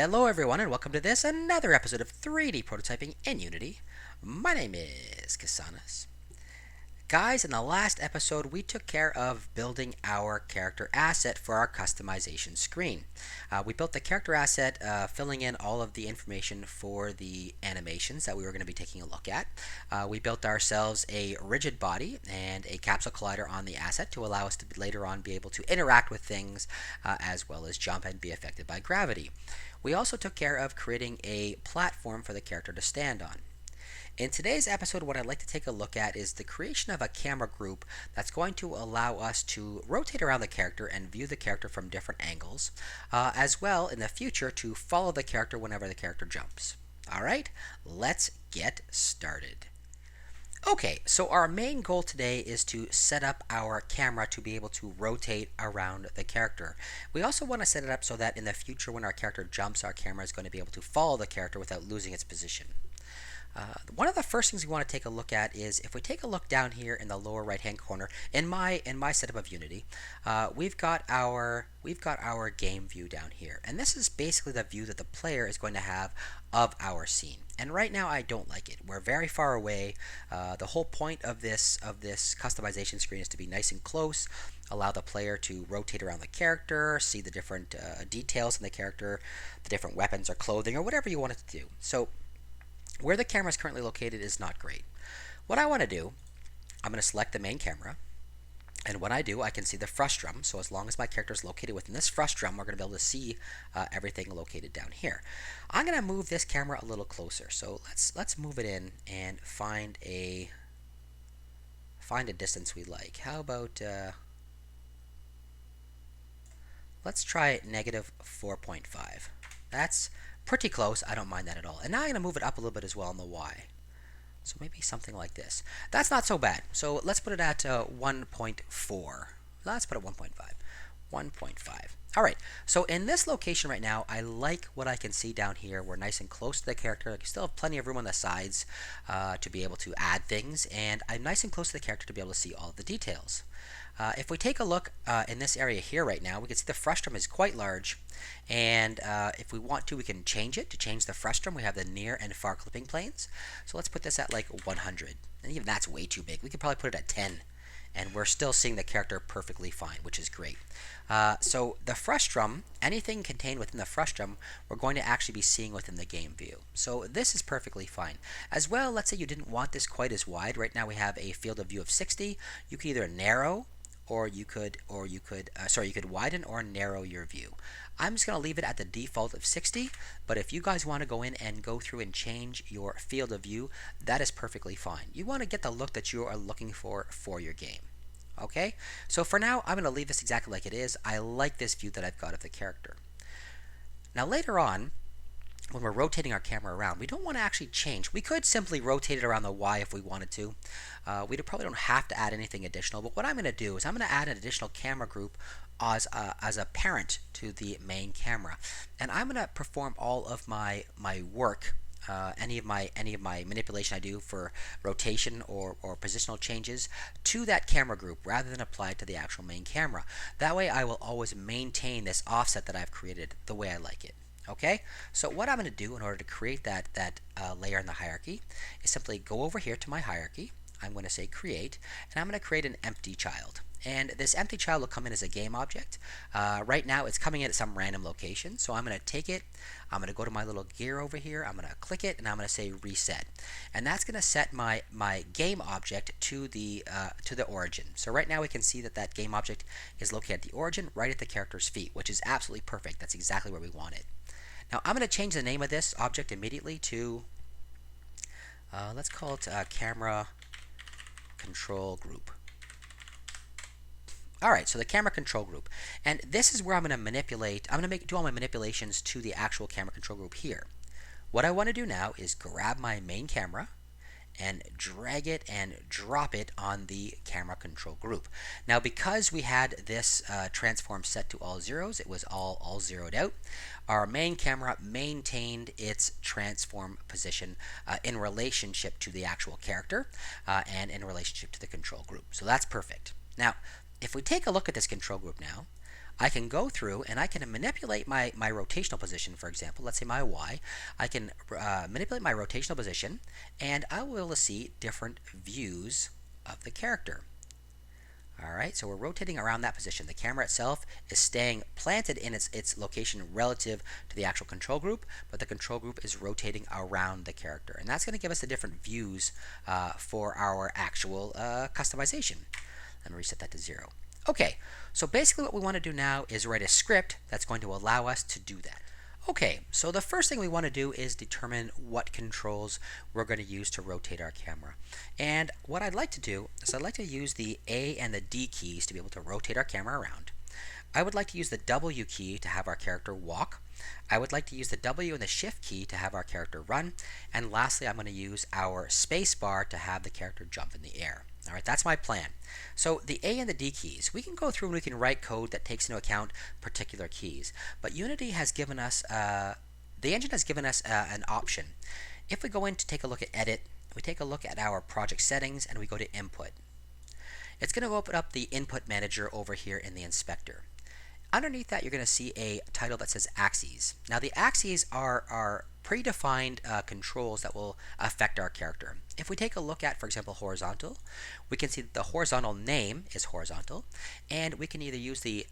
Hello everyone and welcome to this, another episode of 3D Prototyping in Unity. My name is Kasanas. Guys, in the last episode we took care of building our character asset for our customization screen. We built the character asset, filling in all of the information for the animations that we were going to be taking a look at. We built ourselves a rigid body and a capsule collider on the asset to allow us to later on be able to interact with things as well as jump and be affected by gravity. We also took care of creating a platform for the character to stand on. In today's episode, what I'd like to take a look at is the creation of a camera group that's going to allow us to rotate around the character and view the character from different angles, as well in the future to follow the character whenever the character jumps. Alright, let's get started. Okay, so our main goal today is to set up our camera to be able to rotate around the character. We also want to set it up so that in the future when our character jumps, our camera is going to be able to follow the character without losing its position. One of the first things we want to take a look at is if we take a look down here in the lower right hand corner in my setup of Unity, we've got our game view down here, and this is basically the view that the player is going to have of our scene. And right now I don't like it. We're very far away. The whole point of this customization screen is to be nice and close, allow the player to rotate around the character, see the different details in the character, the different weapons or clothing or whatever you want it to do. So where the camera is currently located is not great. What I want to do, I'm going to select the main camera, and when I do, I can see the frustrum. So as long as my character is located within this frustrum, we're going to be able to see everything located down here. I'm going to move this camera a little closer. So let's move it in and find a distance we like. How about let's try -4.5. That's pretty close. I don't mind that at all. And now I'm going to move it up a little bit as well on the Y. So maybe something like this. That's not so bad. So let's put it at 1.4. Let's put it 1.5. 1.5. All right. So in this location right now, I like what I can see down here. We're nice and close to the character. I still have plenty of room on the sides to be able to add things. And I'm nice and close to the character to be able to see all of the details. If we take a look in this area here right now, we can see the frustrum is quite large, and if we want to, we can change it. To change the frustrum, we have the near and far clipping planes. So let's put this at like 100, and even that's way too big. We could probably put it at 10, and we're still seeing the character perfectly fine, which is great. So the frustrum, anything contained within the frustrum, we're going to actually be seeing within the game view. So this is perfectly fine. As well, let's say you didn't want this quite as wide. Right now we have a field of view of 60. You could either narrow or you could widen or narrow your view. I'm just going to leave it at the default of 60, but if you guys want to go in and go through and change your field of view, that is perfectly fine. You want to get the look that you are looking for your game. Okay? So for now, I'm going to leave this exactly like it is. I like this view that I've got of the character. Now later on, when we're rotating our camera around, we don't want to actually change. We could simply rotate it around the Y if we wanted to. We probably don't have to add anything additional, but what I'm going to do is I'm going to add an additional camera group as a parent to the main camera. And I'm going to perform all of my work, any of my manipulation I do for rotation or positional changes to that camera group rather than apply it to the actual main camera. That way I will always maintain this offset that I've created the way I like it. Okay, so what I'm going to do in order to create that layer in the hierarchy is simply go over here to my hierarchy. I'm going to say create, and I'm going to create an empty child. And this empty child will come in as a game object. Right now it's coming in at some random location, so I'm going to take it, I'm going to go to my little gear over here, I'm going to click it, and I'm going to say reset. And that's going to set my game object to the origin. So right now we can see that game object is located at the origin, right at the character's feet, which is absolutely perfect. That's exactly where we want it. Now I'm going to change the name of this object immediately to, let's call it camera control group. Alright, so the camera control group. And this is where I'm going to manipulate, I'm going to do all my manipulations to the actual camera control group here. What I want to do now is grab my main camera and drag it and drop it on the camera control group. Now because we had this transform set to all zeros, it was all zeroed out, our main camera maintained its transform position in relationship to the actual character and in relationship to the control group. So that's perfect. Now if we take a look at this control group now, I can go through and I can manipulate my rotational position, for example, let's say my Y. I can manipulate my rotational position, and I will be able to see different views of the character. All right, so we're rotating around that position. The camera itself is staying planted in its location relative to the actual control group, but the control group is rotating around the character. And that's going to give us the different views for our actual customization. Let me reset that to 0. Okay, so basically what we want to do now is write a script that's going to allow us to do that. Okay, so the first thing we want to do is determine what controls we're going to use to rotate our camera. And what I'd like to do is I'd like to use the A and the D keys to be able to rotate our camera around. I would like to use the W key to have our character walk. I would like to use the W and the Shift key to have our character run. And lastly, I'm going to use our space bar to have the character jump in the air. All right, that's my plan. So the A and the D keys, we can go through and we can write code that takes into account particular keys. But Unity has given us, the engine has given us an option. If we go in to take a look at Edit, we take a look at our project settings and we go to Input. It's going to open up the Input Manager over here in the inspector. Underneath that, you're going to see a title that says Axes. Now, the axes are predefined controls that will affect our character. If we take a look at, for example, horizontal, we can see that the horizontal name is horizontal, and we can either use the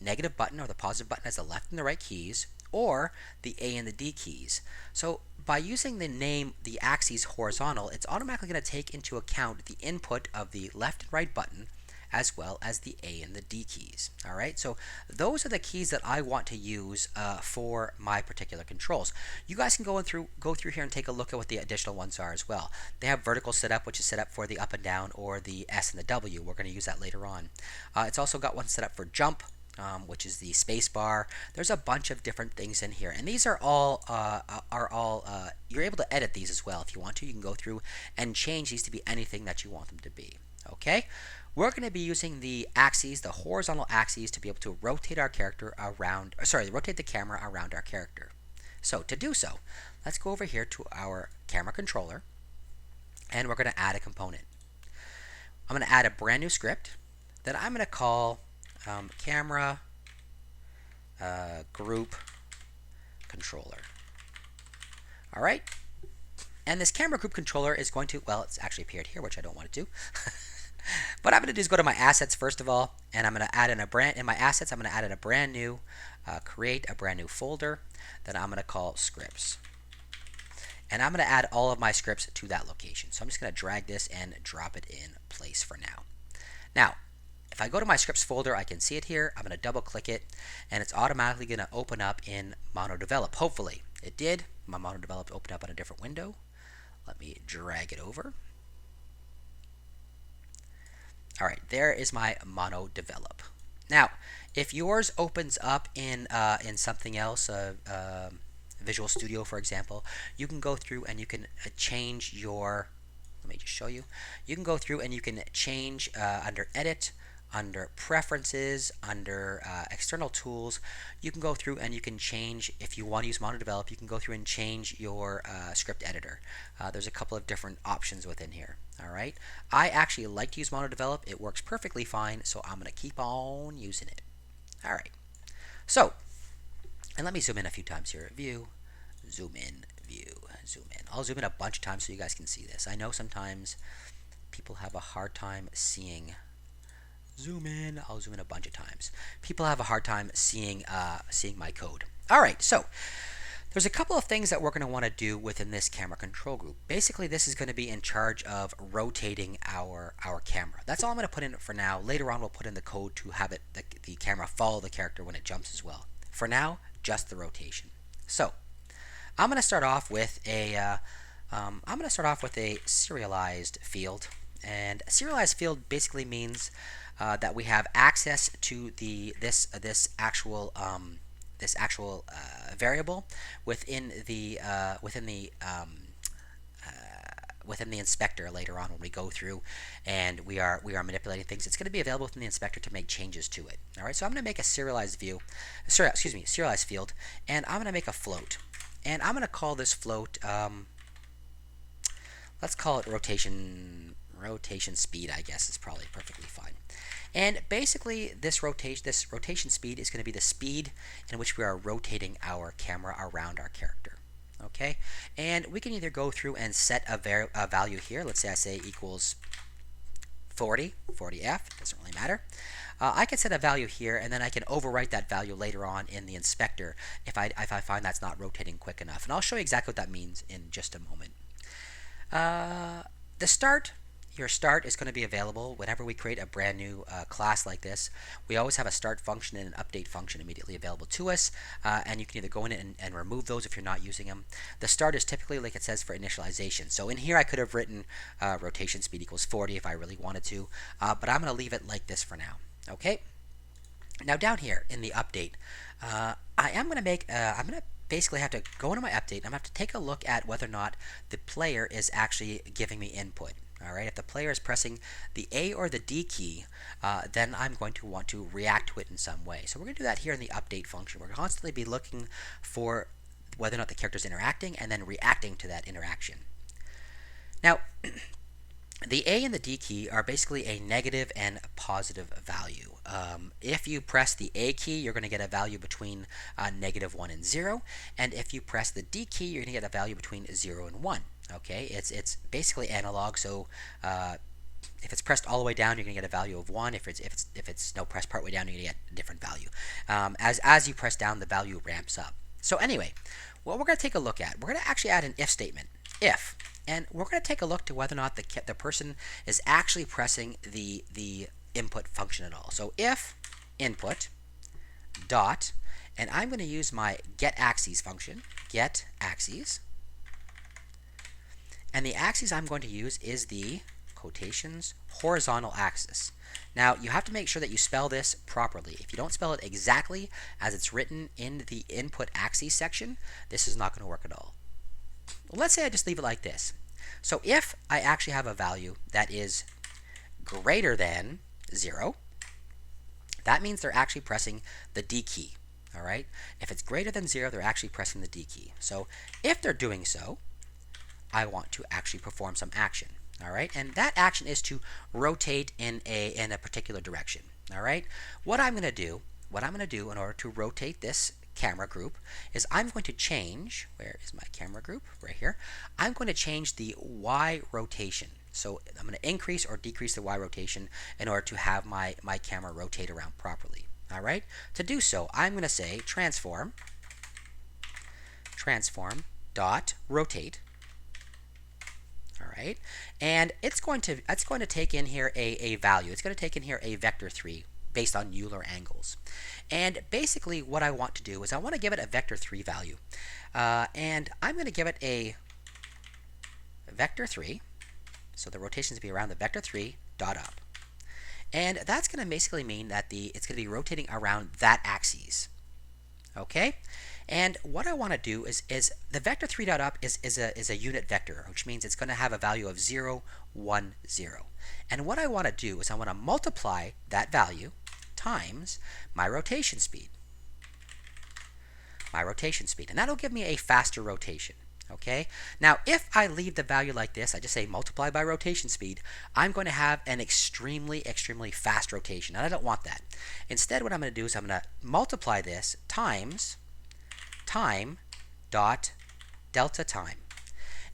negative button or the positive button as the left and the right keys, or the A and the D keys. So by using the name, the axes horizontal, it's automatically going to take into account the input of the left and right button as well as the A and the D keys. All right, so those are the keys that I want to use for my particular controls. You guys can go through here and take a look at what the additional ones are as well. They have vertical setup, which is set up for the up and down, or the S and the W. We're going to use that later on. It's also got one set up for jump, which is the space bar. There's a bunch of different things in here, and these are all you're able to edit these as well if you want to. You can go through and change these to be anything that you want them to be. Okay, we're going to be using the axes, the horizontal axes, to be able to rotate our character around, rotate the camera around our character. So to do so, let's go over here to our camera controller, and we're going to add a component. I'm going to add a brand new script that I'm going to call camera group controller. All right, and this camera group controller is going to, well, it's actually appeared here, which I don't want it to. What I'm going to do is go to my assets first of all, and I'm going to add in my assets, I'm going to add in a brand new, create a brand new folder that I'm going to call scripts. And I'm going to add all of my scripts to that location. So I'm just going to drag this and drop it in place for now. Now, if I go to my scripts folder, I can see it here. I'm going to double click it, and it's automatically going to open up in MonoDevelop. Hopefully it did. My MonoDevelop opened up on a different window. Let me drag it over. All right, there is my MonoDevelop. Now, if yours opens up in something else, Visual Studio, for example, you can go through and you can change your. Let me just show you. You can go through and you can change under Edit, under Preferences, under External Tools. You can go through and you can change, if you want to use MonoDevelop, you can go through and change your script editor. There's a couple of different options within here. All right. I actually like to use MonoDevelop. It works perfectly fine, so I'm going to keep on using it. All right. So, and let me zoom in a few times here. View, zoom in, view, zoom in. I'll zoom in a bunch of times so you guys can see this. I know sometimes people have a hard time seeing. Zoom in. I'll zoom in a bunch of times. People have a hard time seeing my code. All right. So, there's a couple of things that we're going to want to do within this camera control group. Basically, this is going to be in charge of rotating our camera. That's all I'm going to put in for now. Later on, we'll put in the code to have the camera follow the character when it jumps as well. For now, just the rotation. So, I'm going to start off with a serialized field, and a serialized field basically means that we have access to this actual variable within the inspector later on when we go through and we are manipulating things. It's going to be available within the inspector to make changes to it. All right, so I'm going to make a serialized field, and I'm going to make a float, and I'm going to call this float. Let's call it rotation speed. I guess is probably perfectly fine. And basically this rotation speed is going to be the speed in which we are rotating our camera around our character. Okay, and we can either go through and set a value here. Let's say I say equals 40f, doesn't really matter. I can set a value here, and then I can overwrite that value later on in the inspector if I find that's not rotating quick enough. And I'll show you exactly what that means in just a moment. Your start is going to be available whenever we create a brand new class like this. We always have a start function and an update function immediately available to us, and you can either go in and remove those if you're not using them. The start is typically like it says for initialization. So in here I could have written rotation speed equals 40 if I really wanted to, but I'm going to leave it like this for now. Okay. Now down here in the update, I'm going to basically have to go into my update. I'm going to have to take a look at whether or not the player is actually giving me input. All right, if the player is pressing the A or the D key, then I'm going to want to react to it in some way. So we're going to do that here in the update function. We're going to constantly be looking for whether or not the character is interacting and then reacting to that interaction. Now, the A and the D key are basically a negative and a positive value. If you press the A key, you're going to get a value between -1 and 0, and if you press the D key, you're going to get a value between 0 and 1. Okay, it's basically analog. So if it's pressed all the way down, you're going to get a value of 1. If it's no pressed part way down, you're going to get a different value. As you press down, the value ramps up. So anyway, what we're going to take a look at, we're going to actually add an if statement. If, and we're going to take a look to whether or not the person is actually pressing the input function at all. So if input dot, and I'm going to use my getAxes function, getAxes. And the axis I'm going to use is the quotations horizontal axis. Now you have to make sure that you spell this properly. If you don't spell it exactly as it's written in the input axes section, this is not going to work at all. Well, let's say I just leave it like this. So if I actually have a value that is greater than 0, that means they're actually pressing the D key. All right? If it's greater than 0, they're actually pressing the D key. So if they're doing so, I want to actually perform some action. All right, and that action is to rotate in a particular direction. All right, what I'm going to do in order to rotate this camera group is I'm going to change. Where is my camera group? Right here. I'm going to change the Y rotation. So I'm going to increase or decrease the Y rotation in order to have my camera rotate around properly. All right. To do so, I'm going to say transform dot rotate. All right, and it's going to take in here a value. It's going to take in here a vector 3 based on Euler angles. And basically what I want to do is I want to give it a vector 3 value. And I'm going to give it a vector 3. So the rotation is going to be around the vector 3 dot up. And that's going to basically mean that it's going to be rotating around that axis. Okay? And what I want to do is the vector 3 dot up is a unit vector, which means it's going to have a value of 0, 1, 0. And what I want to do is I want to multiply that value times my rotation speed. And that'll give me a faster rotation. Okay? Now, if I leave the value like this, I just say multiply by rotation speed, I'm going to have an extremely, extremely fast rotation. And I don't want that. Instead, what I'm going to do is I'm going to multiply this times time dot delta time.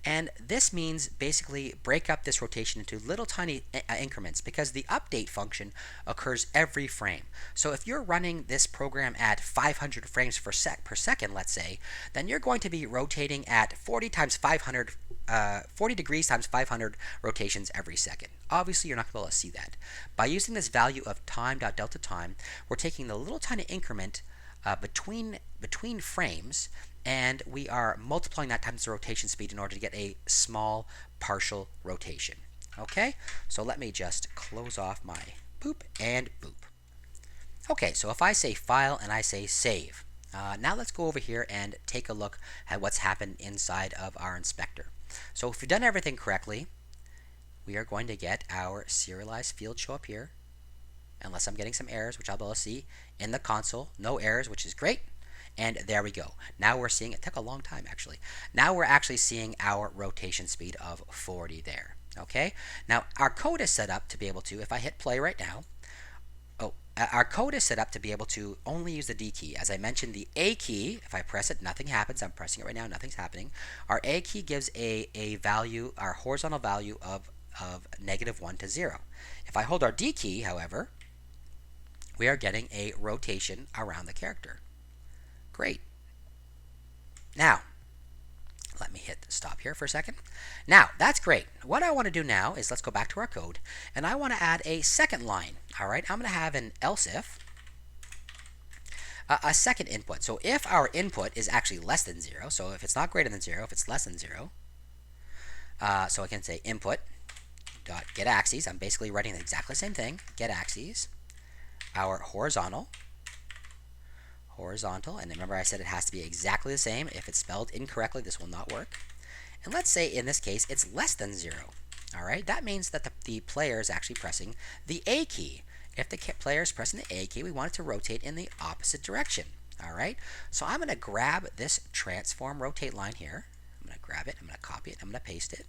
And this means basically break up this rotation into little tiny increments, because the update function occurs every frame. So if you're running this program at 500 frames per second, let's say, then you're going to be rotating at 40 degrees times 500 rotations every second. Obviously, you're not going to be able to see that. By using this value of time.delta time, we're taking the little tiny increment between frames, and we are multiplying that times the rotation speed in order to get a small partial rotation. Okay, so let me just close off my boop and boop. Okay, so if I say file and I say save, now let's go over here and take a look at what's happened inside of our inspector. So if we've done everything correctly, we are going to get our serialized field show up here, unless I'm getting some errors, which I'll be able to see in the console. No errors, which is great. And there we go. Now we're seeing, it took a long time actually. Now we're actually seeing our rotation speed of 40 there. Okay? Now our code is set up to be able to, if I hit play right now, our code is set up to be able to only use the D key. As I mentioned, the A key, if I press it, nothing happens. I'm pressing it right now, nothing's happening. Our A key gives a value, our horizontal value of -1 to 0. If I hold our D key, however, we are getting a rotation around the character. Great. Now, let me hit stop here for a second. Now, that's great. What I want to do now is let's go back to our code, and I want to add a second line. All right, I'm going to have an else if, a second input. So if our input is actually less than 0, so if it's not greater than 0, if it's less than 0, so I can say input dot get axes. I'm basically writing exactly the same thing. Get axes, our horizontal, and remember I said it has to be exactly the same. If it's spelled incorrectly, this will not work. And let's say in this case it's less than 0. All right, that means that the player is actually pressing the A key. If the player is pressing the A key, we want it to rotate in the opposite direction. All right, so I'm going to grab this transform rotate line here. I'm going to grab it, I'm going to copy it, I'm going to paste it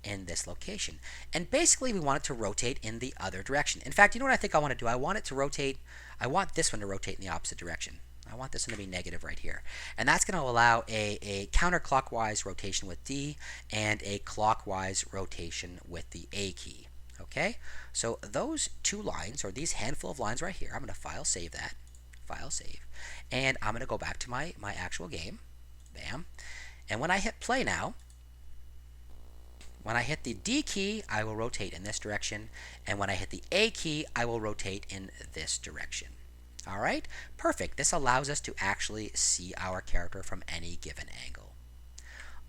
in this location. And basically we want it to rotate in the other direction. In fact, you know what I think I want to do? I want this one to rotate in the opposite direction. I want this one to be negative right here. And that's going to allow a counterclockwise rotation with D and a clockwise rotation with the A key. Okay? So those two lines, or these handful of lines right here, I'm going to file save that. File save. And I'm going to go back to my actual game. Bam. And when I hit play now, when I hit the D key, I will rotate in this direction, and when I hit the A key, I will rotate in this direction. All right, perfect. This allows us to actually see our character from any given angle.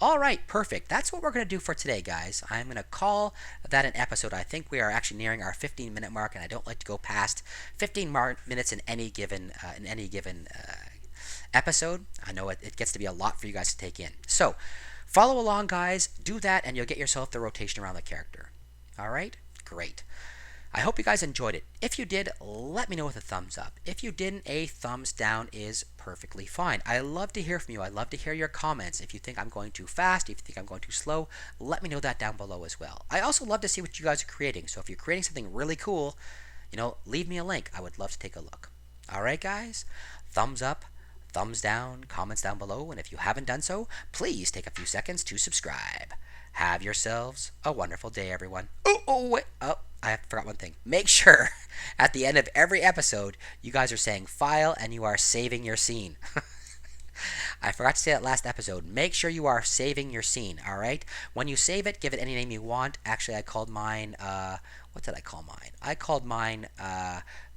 All right, perfect. That's what we're going to do for today, guys. I'm going to call that an episode. I think we are actually nearing our 15-minute mark, and I don't like to go past 15 minutes in any given episode. I know it gets to be a lot for you guys to take in. So follow along, guys. Do that, and you'll get yourself the rotation around the character. All right? Great. I hope you guys enjoyed it. If you did, let me know with a thumbs up. If you didn't, a thumbs down is perfectly fine. I love to hear from you. I love to hear your comments. If you think I'm going too fast, if you think I'm going too slow, let me know that down below as well. I also love to see what you guys are creating. So if you're creating something really cool, leave me a link. I would love to take a look. All right, guys? Thumbs up, thumbs down, comments down below, and if you haven't done so, please take a few seconds to subscribe. Have yourselves a wonderful day, everyone. Wait. I forgot one thing. Make sure at the end of every episode, you guys are saying file and you are saving your scene. I forgot to say that last episode. Make sure you are saving your scene, all right? When you save it, give it any name you want. Actually, I called mine, what did I call mine? I called mine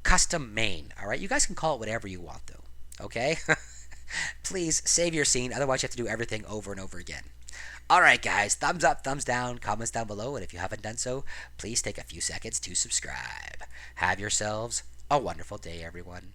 custom main, all right? You guys can call it whatever you want, though, okay? Please save your scene. Otherwise, you have to do everything over and over again. All right, guys, thumbs up, thumbs down, comments down below, and if you haven't done so, please take a few seconds to subscribe. Have yourselves a wonderful day, everyone.